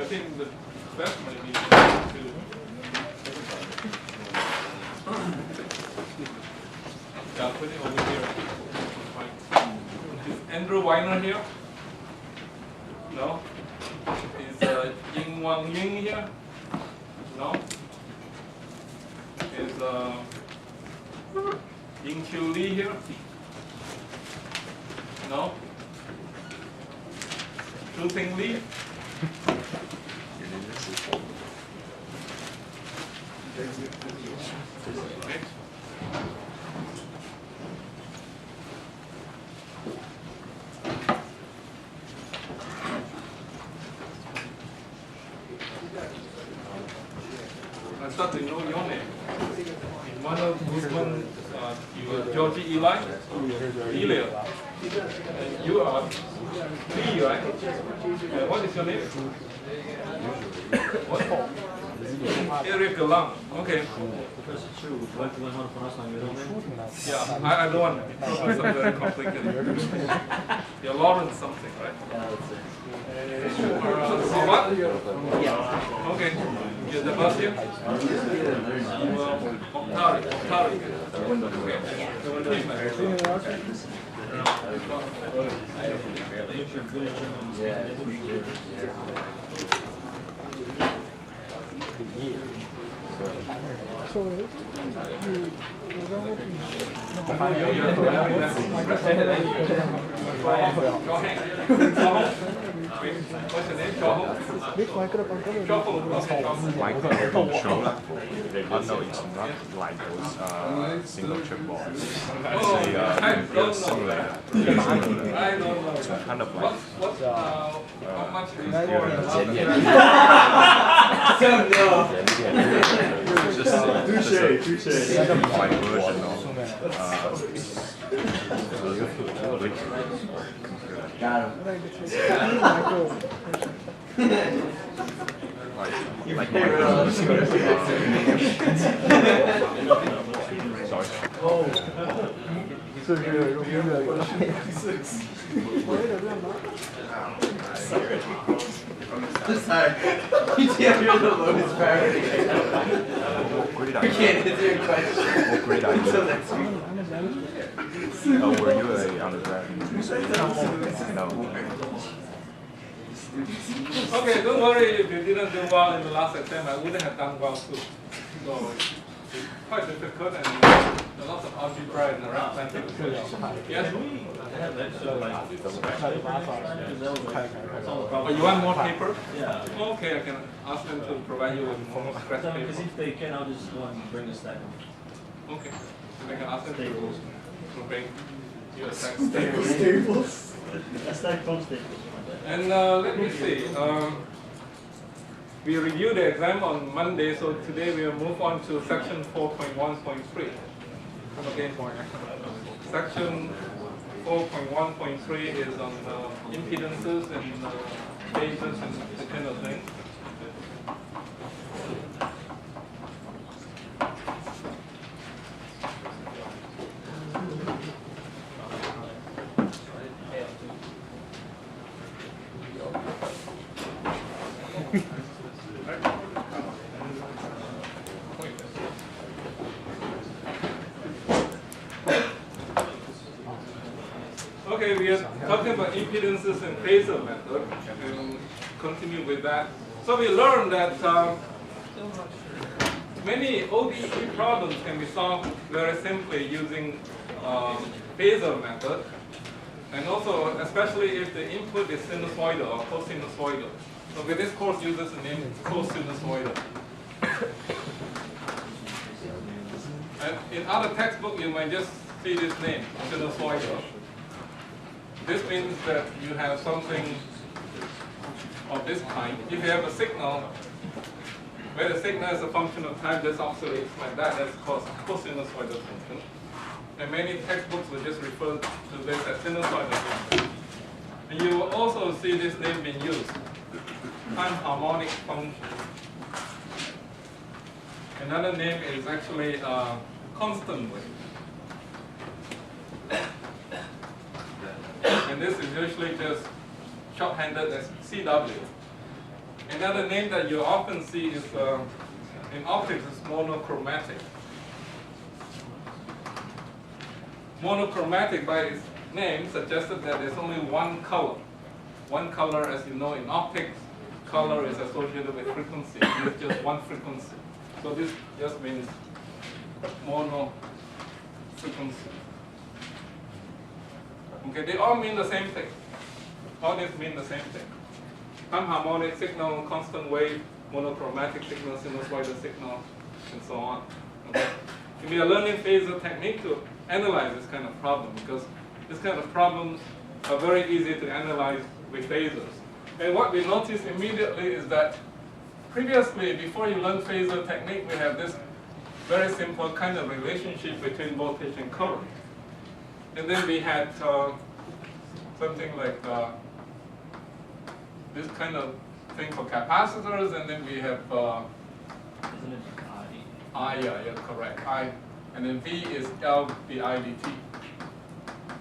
think the best might be to yeah, put it over here. Is Andrew Weiner here? No? Is Ying Wang Ying here? No? Is Ying Qiu Li here? No? Zhu Ting Li? Okay. I start to know your name. In one of Guzman, you are Georgie Eli, Elia. And you are Lee, right? What is your name? What? Eric Galang. Okay. Yeah, I don't want something very complicated. You're Lawrence something, right? Yeah, that's it. So what? Okay. You're the boss here? You are Oktari. What's your name? Michael Shola. Oh no, it's not like those single chip boards. It's a simulator. I don't know. It's kind of like How much is just a simplified version of Got him. like Sorry. You can't hear the lowest priority. You can't answer your question. what grade are you? Until next week. Oh, were you a undergrad? No. Okay, don't worry if you didn't do well in the last attempt. I wouldn't have done well too. So it's quite difficult and a lot of algebra and arithmetic. Yes? Oh, you want more paper? Yeah. Okay, I can ask them to provide you with more scratch Because paper. if they can, I'll just go and bring a stack. Okay. I can ask them to bring you a stack Staples. A stack from staples. And let me see. We reviewed the exam on Monday, so today we will move on to section 4.1.3. Okay. Section 4.1.3 is on impedances and phases and that kind of thing. Okay, we are talking about impedances and Phasor method, and continue with that. So we learned that many ODE problems can be solved very simply using Phasor method, and also especially if the input is sinusoidal or cosinusoidal. So with this course uses the name cosinusoidal. And in other textbook you might just see this name, sinusoidal. This means that you have something of this kind. If you have a signal where the signal is a function of time that oscillates like that, that's called cosinusoidal function. And many textbooks will just refer to this as sinusoidal function. And you will also see this name being used, time harmonic function. Another name is actually constant wave. And this is usually just shorthanded as CW. And another name that you often see is in optics is monochromatic. Monochromatic by its name suggested that there's only one color. One color, as you know, in optics, color is associated with frequency. It's just one frequency. So this just means mono frequency. Okay, they all mean the same thing. All these mean the same thing. Time harmonic signal, constant wave, monochromatic signal, sinusoidal signal, and so on. Okay? We are learning phasor technique to analyze this kind of problem, because this kind of problems are very easy to analyze with phasors. And what we notice immediately is that previously, before you learn phasor technique, we have this very simple kind of relationship between voltage and current. And then we had something like this kind of thing for capacitors, and then we have Isn't it I, yeah, correct. I, and then V is L di dt.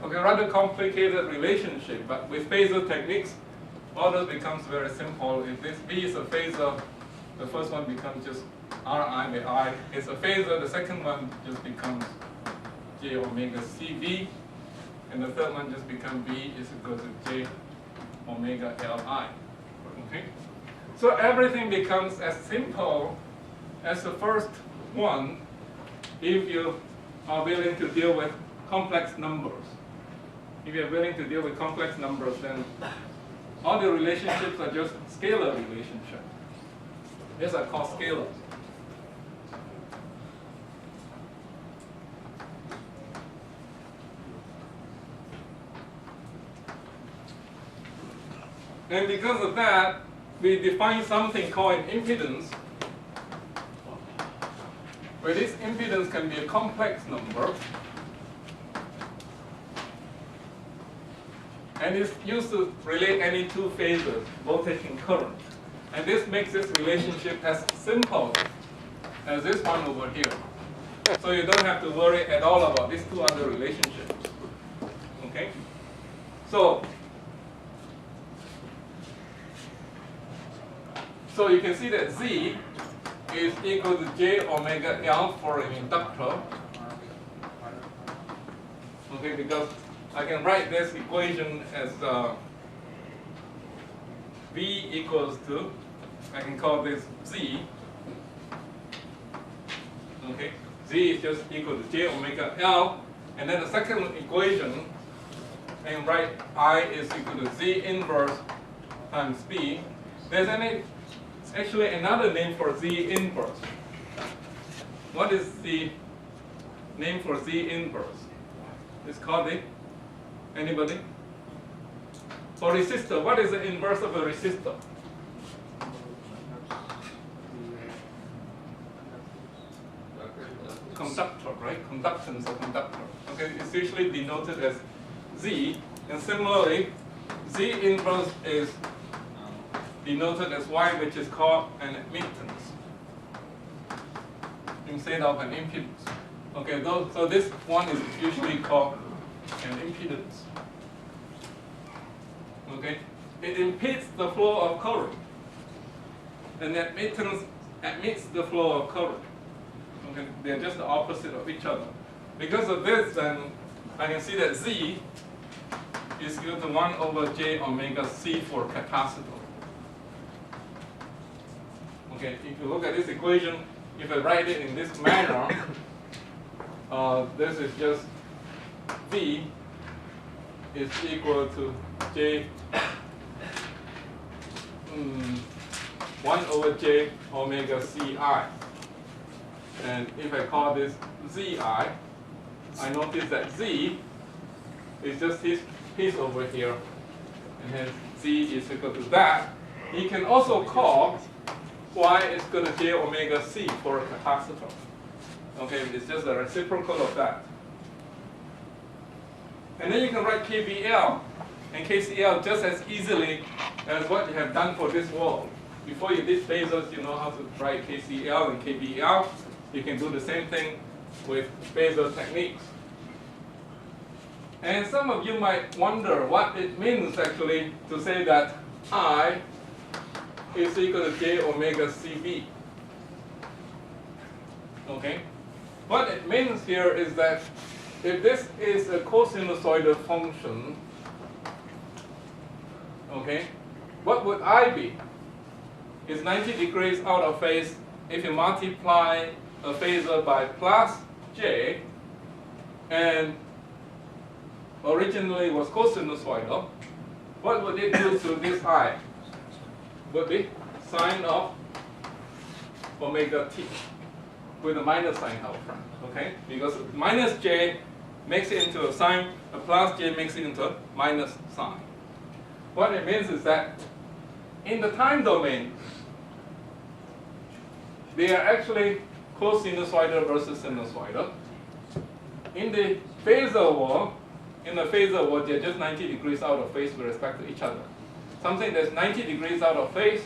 Okay, rather complicated relationship, but with phasor techniques, all this becomes very simple. If this V is a phasor, the first one becomes just Ri by I. It's a phasor, the second one just becomes J omega CV, and the third one just becomes V is equal to J omega Li. Okay? So everything becomes as simple as the first one if you are willing to deal with complex numbers. If you are willing to deal with complex numbers, then all the relationships are just scalar relationships. These are called scalars. And because of that, we define something called an impedance, where this impedance can be a complex number, and it's used to relate any two phasors, voltage and current. And this makes this relationship as simple as this one over here. So you don't have to worry at all about these two other relationships. Okay? So you can see that Z is equal to J omega L for an inductor. Okay, because I can write this equation as V equals to, I can call this Z. Okay, Z is just equal to J omega L. And then the second equation, I can write I is equal to Z inverse times B. There's actually another name for Z inverse. What is the name for Z inverse? It's called the, anybody? For resistor, what is the inverse of a resistor? Conductor, right? Conductance of conductor. Okay, it's usually denoted as Z, and similarly, Z inverse is denoted as Y, which is called an admittance instead of an impedance. Okay, so this one is usually called an impedance. Okay, it impedes the flow of current, and admittance admits the flow of current. Okay, they're just the opposite of each other. Because of this, then I can see that Z is equal to 1 over J omega C for capacitor. Okay, if you look at this equation, if I write it in this manner, this is just V is equal to J 1 over J omega Ci. And if I call this Zi, I notice that Z is just his piece over here, and hence Z is equal to that. He can also call Y is equal to J omega C for a capacitor. Okay, it's just a reciprocal of that. And then you can write KVL and KCL just as easily as what you have done for this wall. Before you did phasors, you know how to write KCL and KVL. You can do the same thing with phasor techniques. And some of you might wonder what it means actually to say that I is equal to j omega CB. Okay? What it means here is that if this is a cosinusoidal function, okay, what would I be? It's 90 degrees out of phase if you multiply a phasor by plus j, and originally was cosinusoidal. What would it do to this I? Would be sine of omega t with a minus sign out front, okay? Because minus j makes it into a sine, a plus j makes it into a minus sign. What it means is that in the time domain, they are actually cosinusoidal versus sinusoidal. In the phasor world, they're just 90 degrees out of phase with respect to each other. Something that's 90 degrees out of phase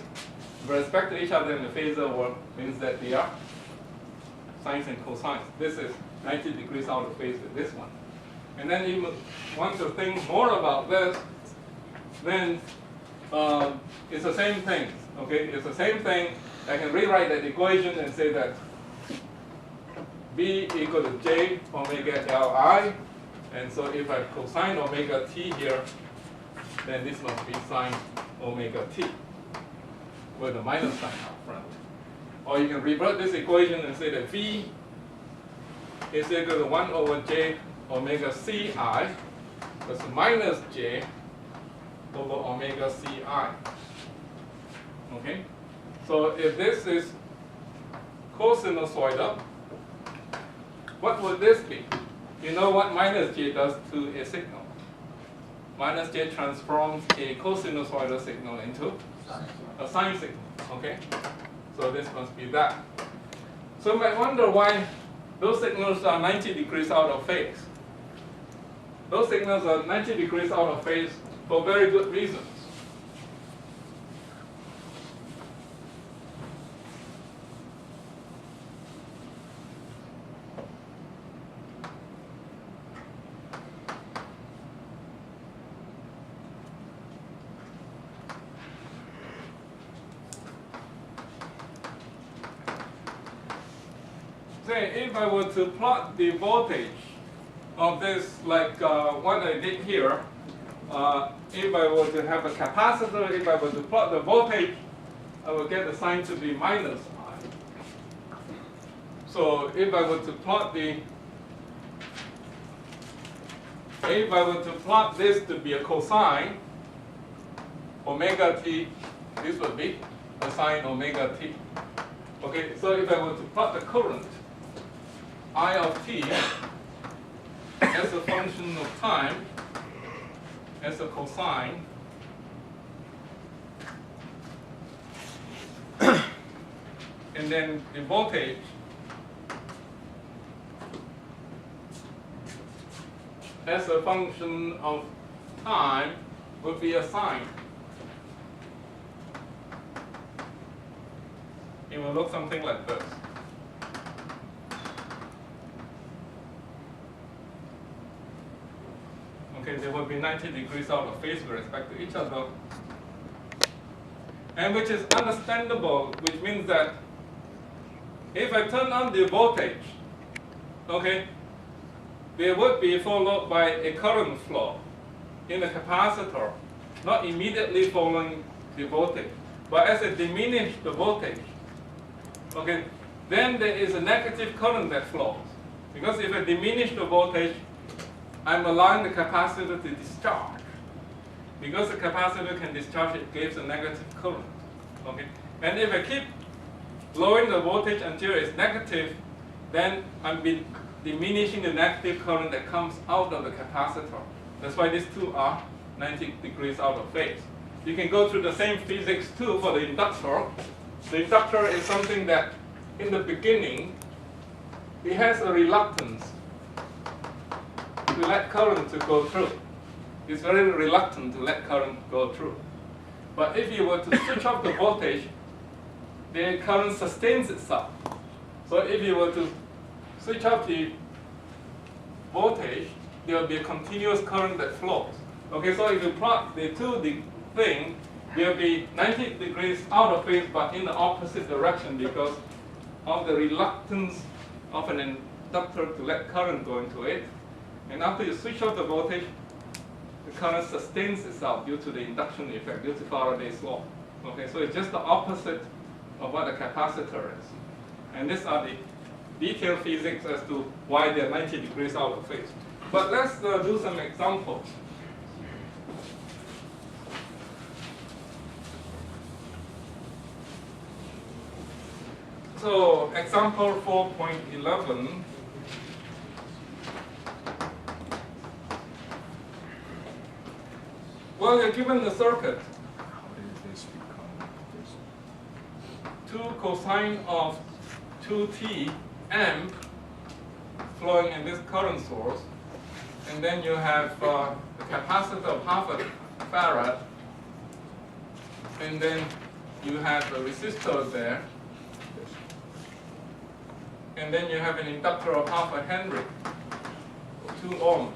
with respect to each other in the phasor world means that they are sines and cosines. This is 90 degrees out of phase with this one. And then you want to think more about this, then it's the same thing. Okay, it's the same thing. I can rewrite that equation and say that B equal to J omega Li. And so if I cosine omega t here, then this must be sine omega t with a minus sign out front. Or you can revert this equation and say that V is equal to 1 over j omega ci plus minus j over omega ci. Okay? So if this is cosinusoidal, what would this be? You know what minus j does to a signal? Minus j transforms a cosinusoidal signal into a sine signal. Okay? So this must be that. So you might wonder why those signals are 90 degrees out of phase. Those signals are 90 degrees out of phase for very good reasons. Say, if I were to plot the voltage of this, like what I did here, if I were to have a capacitor, if I were to plot the voltage, I would get the sign to be minus I. So if I were to plot this to be a cosine, omega t, this would be a sine omega t. Okay, so if I were to plot the current, I of t as a function of time, as a cosine, and then the voltage as a function of time would be a sine. It will look something like this. Okay, they will be 90 degrees out of phase with respect to each other. And which is understandable, which means that if I turn on the voltage, okay, there would be followed by a current flow in the capacitor, not immediately following the voltage. But as I diminish the voltage, okay, then there is a negative current that flows. Because if I diminish the voltage, I'm allowing the capacitor to discharge. Because the capacitor can discharge, it gives a negative current. Okay? And if I keep lowering the voltage until it's negative, then I'm diminishing the negative current that comes out of the capacitor. That's why these two are 90 degrees out of phase. You can go through the same physics too for the inductor. The inductor is something that in the beginning, it has a reluctance to let current to go through. It's very reluctant to let current go through. But if you were to switch off the voltage, the current sustains itself. So if you were to switch off the voltage, there will be a continuous current that flows. Okay, so if you plot the two things, will be 90 degrees out of phase, but in the opposite direction because of the reluctance of an inductor to let current go into it. And after you switch off the voltage, the current sustains itself due to the induction effect, due to Faraday's law. Okay, so it's just the opposite of what a capacitor is. And these are the detailed physics as to why they're 90 degrees out of phase. But let's do some examples. So example 4.11. Well, you're given the circuit. How did this become this? 2 cosine of 2t amp flowing in this current source. And then you have a capacitor of half a farad. And then you have a resistor there. And then you have an inductor of half a Henry, 2 ohms.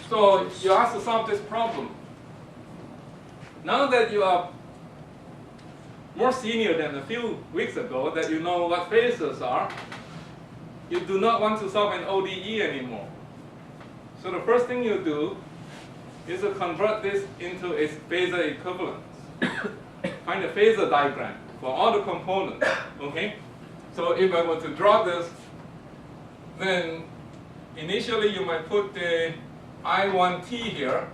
So you have to solve this problem. Now that you are more senior than a few weeks ago, that you know what phasors are, you do not want to solve an ODE anymore. So the first thing you do is to convert this into a phasor equivalence. Find a phasor diagram for all the components, okay? So if I were to draw this, then initially you might put the I1t here,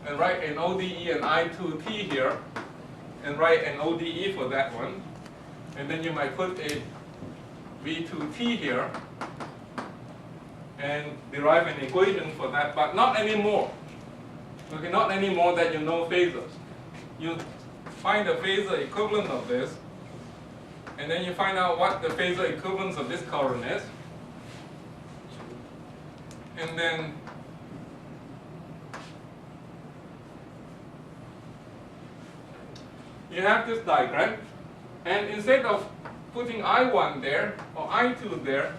and write an ODE and I2t here, and write an ODE for that one. And then you might put a V2t here, and derive an equation for that, but not anymore. Okay, not anymore that you know phasors. You find the phasor equivalent of this, and then you find out what the phasor equivalence of this current is. And then you have this diagram. And instead of putting I1 there, or I2 there,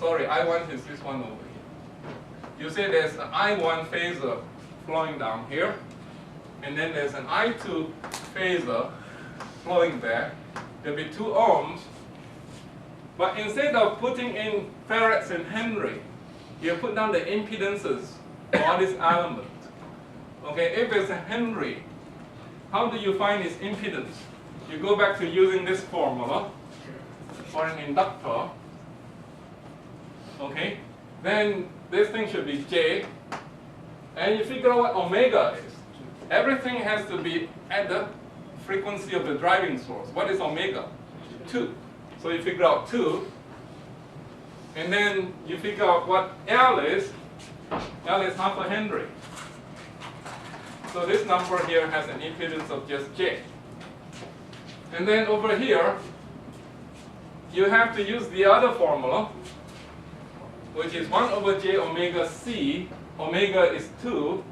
sorry, I1 is this one over here. You say there's an I1 phasor flowing down here, and then there's an I2 phasor flowing there. There'll be 2 ohms, but instead of putting in farads and Henry, you put down the impedances for all these elements. Okay, if it's a Henry, how do you find its impedance? You go back to using this formula for an inductor. Okay, then this thing should be J, and you figure out what omega is. Everything has to be at the frequency of the driving source. What is omega? 2. So you figure out 2, and then you figure out what L is. L is half a Henry. So this number here has an impedance of just J. And then over here, you have to use the other formula, which is 1 over J omega C. Omega is 2.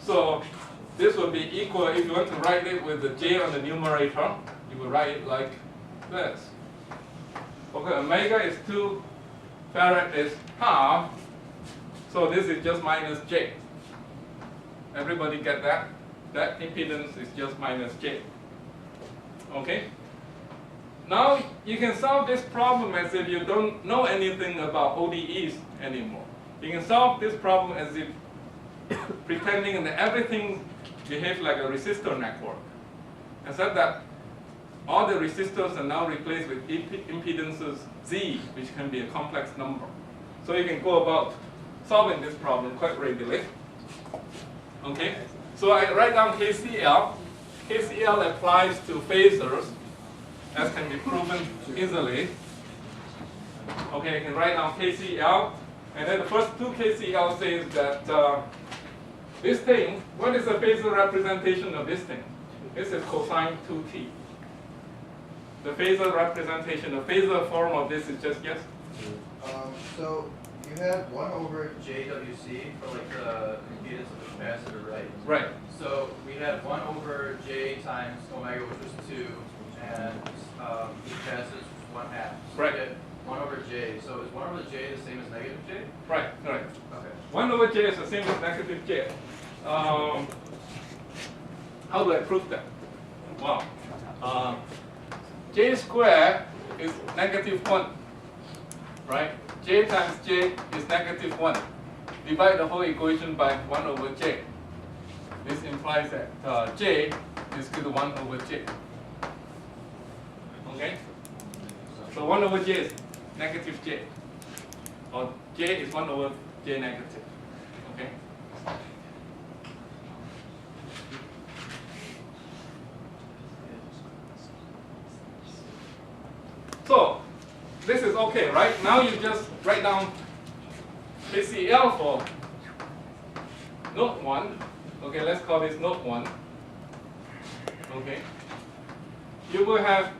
So this would be equal, if you want to write it with the J on the numerator, you would write it like this. Okay, omega is 2, farad is half, so this is just minus J. Everybody get that? That impedance is just minus J. Okay? Now you can solve this problem as if you don't know anything about ODEs anymore. You can solve this problem as if pretending that everything behaves like a resistor network, except that all the resistors are now replaced with impedances Z, which can be a complex number. So you can go about solving this problem quite readily. Okay, so I write down KCL. KCL applies to phasors, as can be proven easily. Okay, I can write down KCL, and then the first 2 KCL says that this thing, what is the phasor representation of this thing? This is cosine 2t. The phasor representation, the phasor form of this is just yes? So you have 1 over JWC for like the impedance of the capacitor, right? Right. So we had 1 over J times omega, which was 2, and the capacitance was 1/2. So Right. we get 1 over J. So is 1 over J the same as negative J? Right, right. Okay. 1 over J is the same as negative J. How do I prove that? Well, j squared is -1, right? J times j is -1. Divide the whole equation by 1 over j. This implies that j is equal to 1 over j. Okay? So 1 over j is -j. Or j is 1 over j negative. Okay? So, this is okay, right? Now you just write down KCL for node 1. Okay, let's call this node 1. Okay. You will have,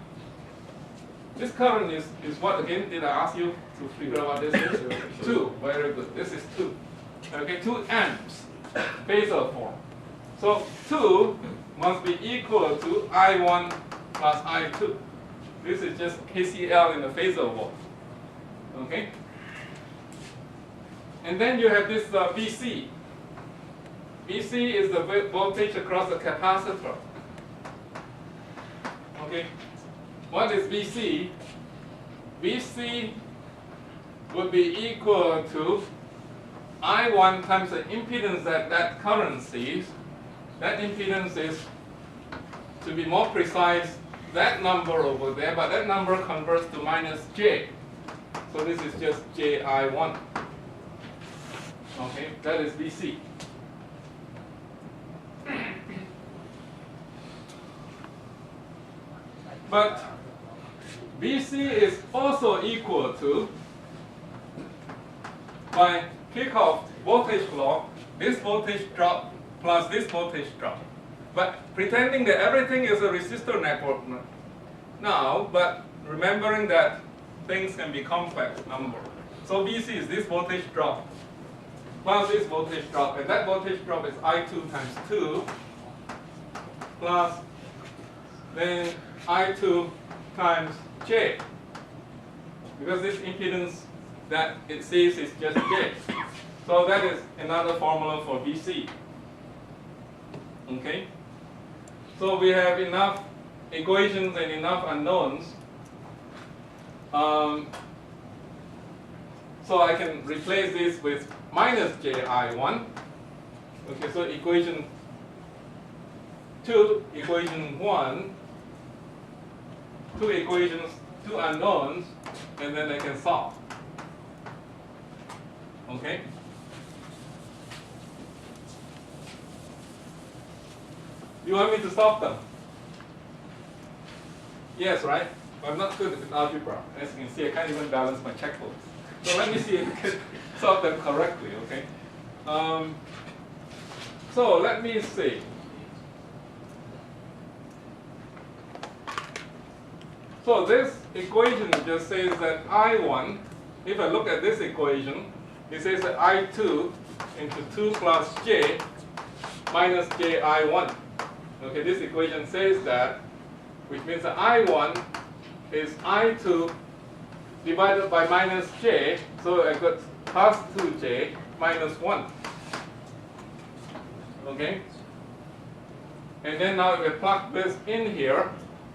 this current is what again? Did I ask you to figure out what this is? 2. Very good. This is 2. Okay, 2 amps. Phasor form. So 2 must be equal to I1 plus I2. This is just KCL in the phasor world. Okay? And then you have this VC. VC is the voltage across the capacitor. Okay? What is VC? VC would be equal to I1 times the impedance that that current sees. That impedance is, to be more precise, that number over there, but that number converts to -j. So this is just JI1. Okay, that is VC. But VC is also equal to, by Kirchhoff's voltage law, this voltage drop plus this voltage drop. But pretending that everything is a resistor network now, but remembering that things can be complex number. So VC is this voltage drop plus this voltage drop, and that voltage drop is I2 times 2 plus then I2 times J, because this impedance that it sees is just J. So that is another formula for VC. Okay? So we have enough equations and enough unknowns. So I can replace this with -JI1. Okay, so equation 2, equation 1, 2 equations, 2 unknowns, and then I can solve. Okay? You want me to solve them? Yes, right? I'm not good with algebra. As you can see, I can't even balance my checkbooks. So let me see if I can solve them correctly, okay? So let me see. So this equation just says that I1, if I look at this equation, it says that I2 into 2 plus J minus JI1. Okay, this equation says that, which means that I1 is I2 divided by minus J, so I got plus 2J minus 1. Okay? And then now if I plug this in here,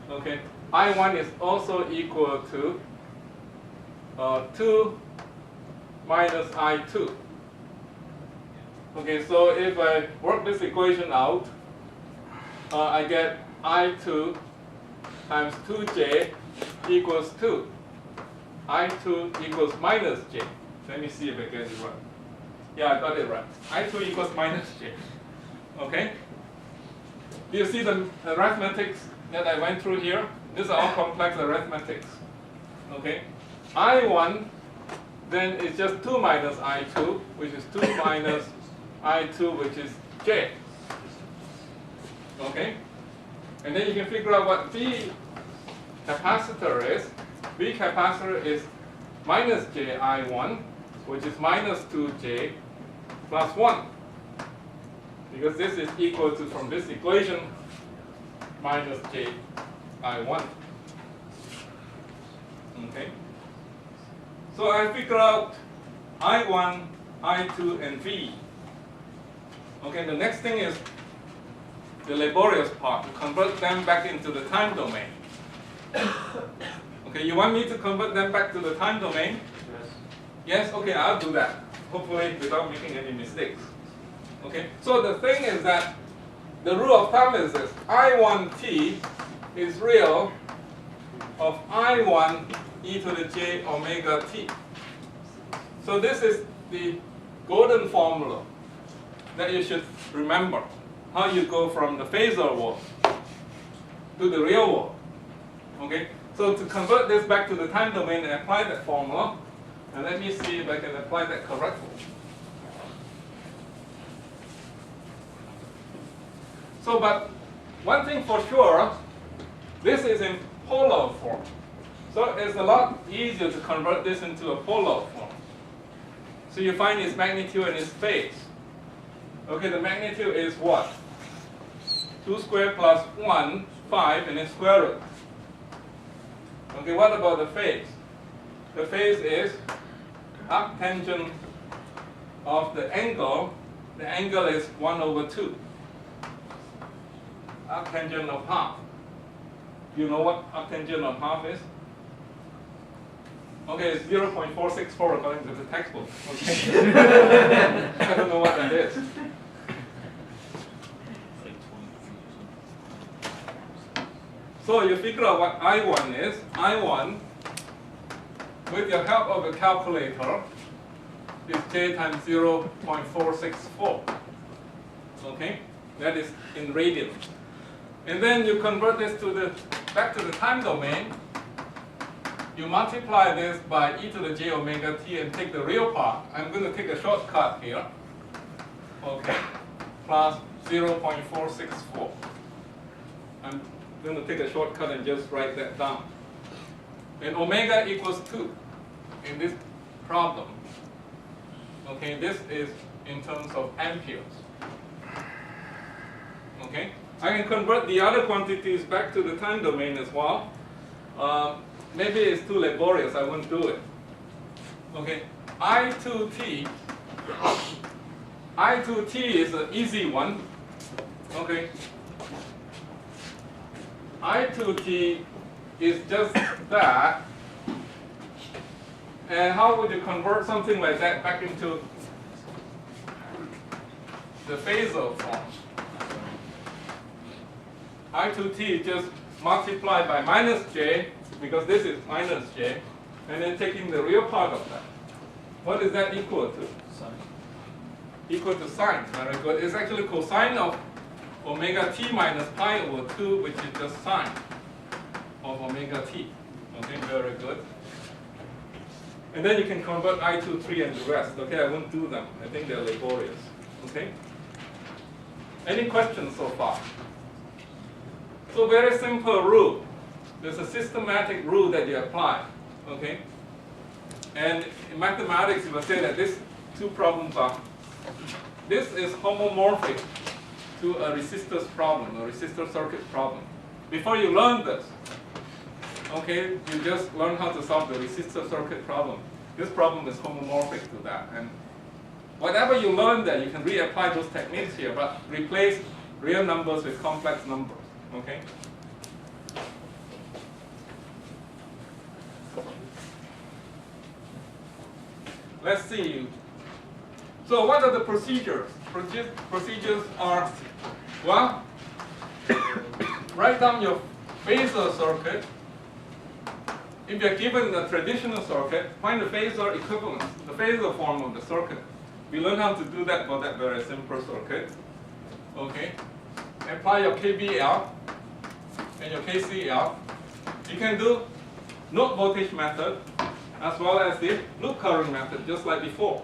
okay, I1 is also equal to 2 minus I2. Okay, so if I work this equation out, I get I2 times 2J equals 2. I2 equals minus J. Let me see if I get it right. Yeah, I got it right. I2 equals minus J. Okay? Do you see the arithmetics that I went through here? These are all complex arithmetics. Okay? I1 then is just 2 minus I2, which is 2 minus I2, which is J. Okay? And then you can figure out what V capacitor is. V capacitor is minus JI1, which is minus 2J plus 1. Because this is equal to, from this equation, minus JI1. Okay? So I figure out I1, I2, and V. Okay, the next thing is the laborious part, to convert them back into the time domain. Okay, you want me to convert them back to the time domain? Yes. Yes, okay, I'll do that. Hopefully without making any mistakes. Okay, so the thing is that the rule of thumb is this: I1t is real of I1 e to the j omega t. So this is the golden formula that you should remember, how you go from the phasor world to the real world. Okay, so to convert this back to the time domain and apply that formula, and let me see if I can apply that correctly. So, but one thing for sure, this is in polar form. So it's a lot easier to convert this into a polar form. So you find its magnitude and its phase. Okay, the magnitude is what? 2 squared plus 1, 5, and then square root. Okay, what about the phase? The phase is arctangent of the angle. The angle is 1 over 2. Arctangent of half. You know what arctangent of half is? Okay, it's 0.464 according to the textbook. Okay. I don't know what that is. So you figure out what I1 is. I1, with the help of a calculator, is j times 0.464. Okay, that is in radians. And then you convert this to the back to the time domain. You multiply this by e to the j omega t and take the real part. I'm going to take a shortcut here. Okay, plus 0.464. I'm going to take a shortcut and just write that down. And omega equals 2 in this problem. Okay, this is in terms of amperes. Okay, I can convert the other quantities back to the time domain as well. Maybe it's too laborious, I won't do it. Okay, I2t is an easy one. Okay, I2t is just that. And how would you convert something like that back into the phasor form? I2t just multiplied by minus j, because this is minus j, and then taking the real part of that. What is that equal to? Sine. Equal to sine. Very good. It's actually cosine of omega t minus pi over 2, which is just sine of omega t. Okay, very good. And then you can convert I2, 3, and the rest. Okay, I won't do them. I think they're laborious. Okay? Any questions so far? So very simple rule. There's a systematic rule that you apply. Okay? And in mathematics, you will say that these two problems are, this is homomorphic to a resistor's problem, a resistor circuit problem. Before you learn this, okay, you just learn how to solve the resistor circuit problem. This problem is homomorphic to that. And whatever you learn there, you can reapply those techniques here, but replace real numbers with complex numbers. Okay? Let's see. So what are the procedures? Procedures are, well, write down your Phasor circuit. If you're given a traditional circuit, find the Phasor equivalence, the Phasor form of the circuit. We learn how to do that for that very simple circuit. Okay? Apply your KBL and your KCL. You can do node voltage method as well as the loop current method, just like before.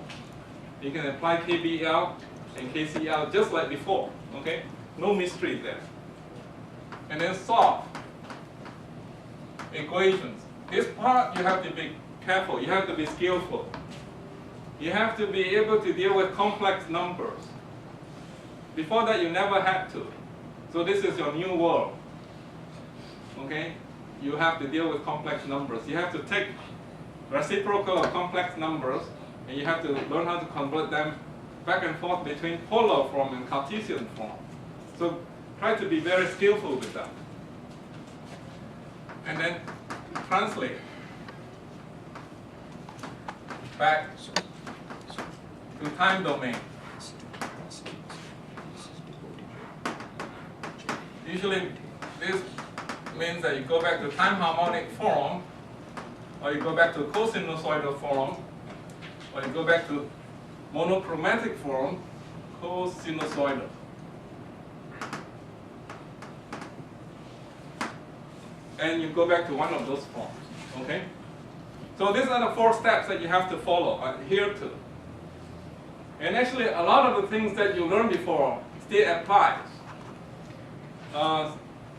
You can apply KBL and KCL just like before. Okay? No mystery there. And then solve equations. This part you have to be careful. You have to be skillful. You have to be able to deal with complex numbers. Before that, you never had to. So this is your new world. Okay? You have to deal with complex numbers. You have to take reciprocal of complex numbers, and you have to learn how to convert them back and forth between polar form and Cartesian form. So try to be very skillful with that. And then translate back to time domain. Usually this means that you go back to time harmonic form, or you go back to cosinusoidal form, or you go back to monochromatic form, cosinusoidal. And you go back to one of those forms, okay? So these are the 4 steps that you have to follow, adhere to. And actually, a lot of the things that you learned before still applies.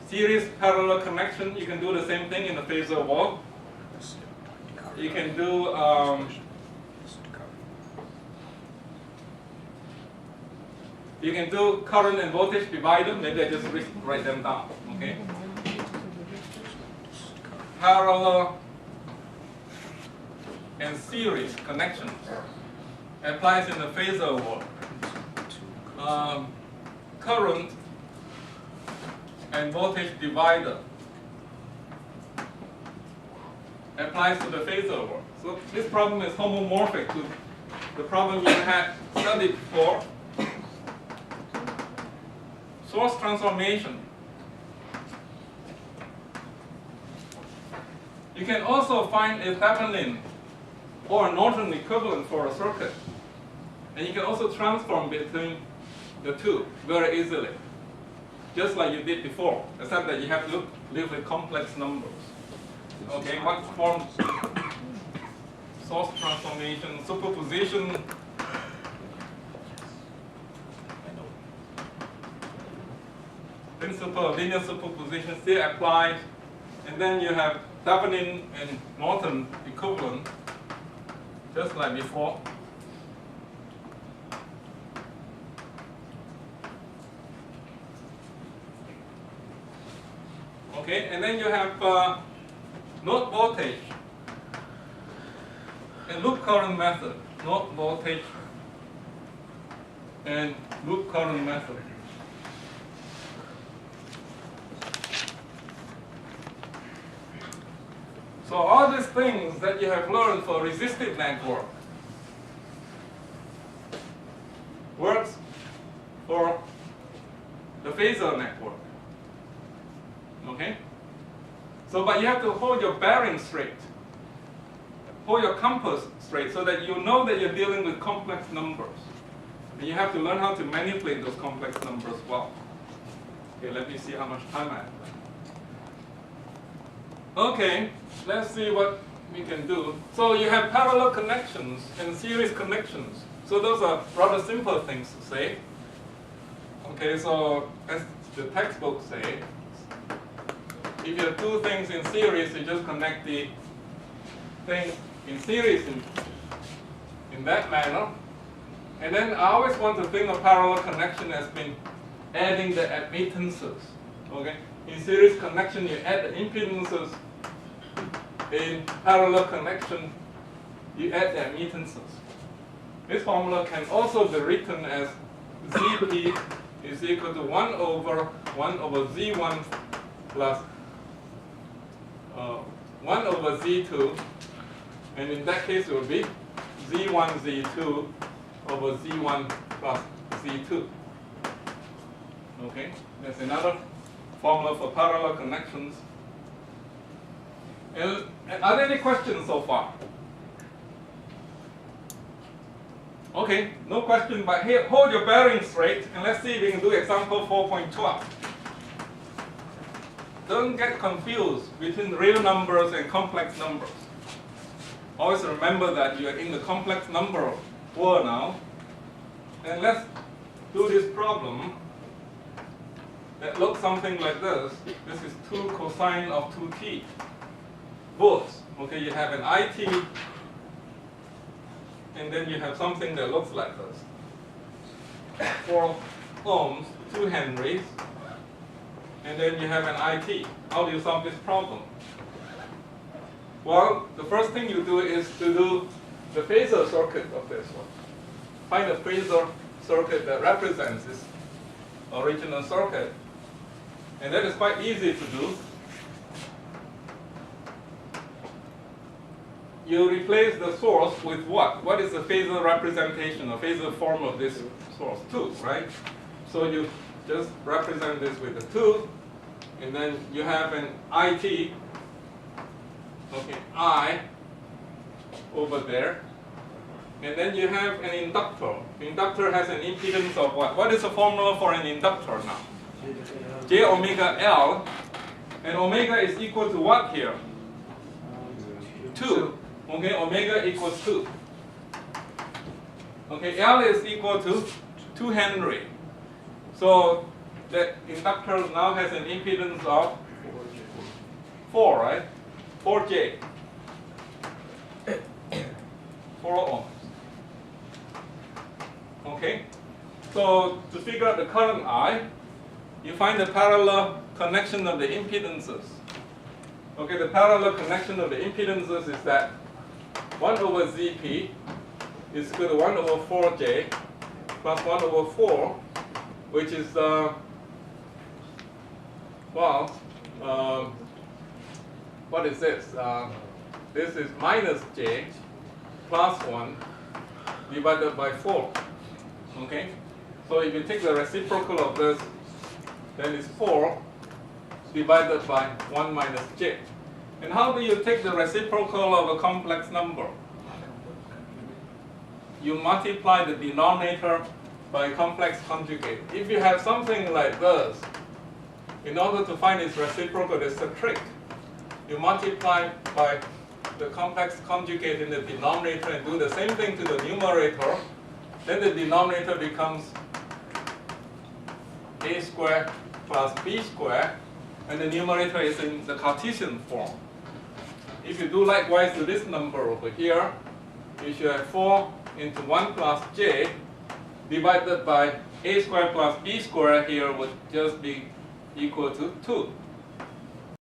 Series parallel connection, you can do the same thing in the phasor wall. You can do current and voltage divider. Maybe I just write them down. Okay. Parallel and series connections applies in the phasor wall. Current and voltage divider applies to the phasor wall. So this problem is homomorphic to the problem you had studied before. Source transformation. You can also find a Thevenin or a Norton equivalent for a circuit. And you can also transform between the two very easily, just like you did before, except that you have to live with complex numbers. Okay, what form? Source transformation, superposition. Principle of linear superposition still applies. And then you have Thevenin and Norton equivalent, just like before. Okay, and then you have node voltage and loop current method. Node voltage and loop current method. So all these things that you have learned for resistive network works for the phasor network. Okay? So, but you have to hold your bearing straight. Hold your compass straight so that you know that you're dealing with complex numbers. And you have to learn how to manipulate those complex numbers well. Okay, let me see how much time I have left. Okay, let's see what we can do. So you have parallel connections and series connections. So those are rather simple things to say. Okay, so as the textbooks say, if you have two things in series, you just connect the thing in series in that manner. And then I always want to think of parallel connection as being adding the admittances. Okay? In series connection, you add the impedances. In parallel connection, you add the admittances. This formula can also be written as Zp is equal to 1 over Z1 plus 1 over Z2. And in that case, it will be Z1, Z2 over Z1 plus Z2. Okay, that's another formula for parallel connections. And are there any questions so far? Okay, no question, but here, hold your bearing straight, and let's see if we can do example 4.12. Don't get confused between real numbers and complex numbers. Always remember that you are in the complex number world now. And let's do this problem that looks something like this. This is 2 cosine of 2t. Both. Okay, you have an IT, and then you have something that looks like this. 4 ohms, 2 henries, and then you have an IT. How do you solve this problem? Well, the first thing you do is to do the Phasor circuit of this one. Find a Phasor circuit that represents this original circuit. And that is quite easy to do. You replace the source with what? What is the phasor representation or phasor form of this source? 2, right? So you just represent this with a 2, and then you have an IT, okay, I over there, and then you have an inductor. The inductor has an impedance of what? What is the formula for an inductor now? J omega L, and omega is equal to what here? 2. Okay, omega equals 2. Okay, L is equal to 2 Henry. So the inductor now has an impedance of 4, right? 4J. 4 ohms. Okay? So to figure out the current I, you find the parallel connection of the impedances. Okay, the parallel connection of the impedances is that 1 over Zp is equal to 1 over 4J plus 1 over 4, which is, what is this? This is minus J plus 1 divided by 4. Okay? So if you take the reciprocal of this, then it's 4 divided by 1 minus J. And how do you take the reciprocal of a complex number? You multiply the denominator by a complex conjugate. If you have something like this, in order to find its reciprocal, there's a trick. You multiply by the complex conjugate in the denominator and do the same thing to the numerator. Then the denominator becomes a squared plus b squared, and the numerator is in the Cartesian form. If you do likewise to this number over here, you should have 4 into 1 plus j divided by a squared plus b squared here would just be equal to 2.